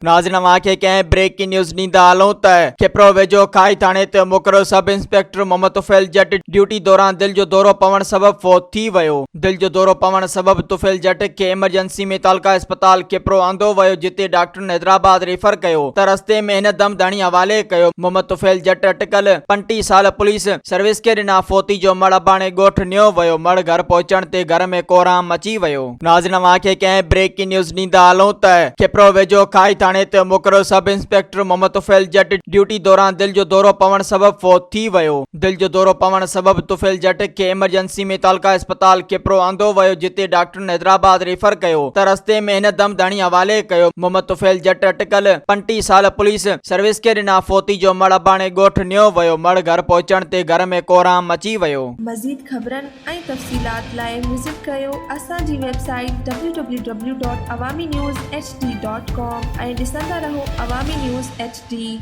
नाज़रीन अवांखे कंहिं breaking news ॾींदा हलूं त खिपरो वेझो खाई थाणे ते मुक़ररु सब इंस्पेक्टर मोहम्मद तुफ़ैल जट ड्यूटी दौरान दिल जो दौरो पवण सबब फौत थी वियो। दिल जो दौरो पवण सबब तुफ़ैल जट खे इमरजेंसी में तालका अस्पताल खिपरो आंदो वियो, जिते डॉक्टरनि हैदराबाद रेफर कयो त रस्ते में हिन दमदाणी हवाले कयो। मोहम्मद तुफ़ैल जट अटकल 35 साल पुलिस सर्विस खे ॾिना फौती जो मड़ अबाणे ॻोठ नियो वियो। मड़ घर पहुचण ते घर में कोहराम मची वियो। नाज़रीन अवांखे कंहिं ब्रेकिंग न्यूज़ ॾींदा हलूं त खिपरो वेझो खाई थाणे ते मुक़ररु सब इंस्पेक्टर मोहम्मद तुफ़ैल जट ड्यूटी दौरान दिल जो दौरो पवण सबब फौत थी वियो। दिल जो दौरो पवण सबब तुफ़ैल जट खे इमरजेंसी में तालका अस्पताल खिपरो आंदो वियो, जिते डॉक्टरनि हैदराबाद रेफर कयो त रस्ते में हिन दमदाणी हवाले कयो। मोहम्मद तुफ़ैल जट अटकल 35 साल पुलिस सर्विस खे ॾिना फौती जो मड़ अबाणे ॻोठ नियो वियो। मड़ घर पहुचण ते घर में कोहराम मची वियो। मज़ीद ख़बरनि ऐं तफ़सीलात लाइ विज़िट कयो असांजी वेबसाइट www.awamiNewsHD.com ऐं ॾिसंदा रहो अवामी न्यूज़ HD।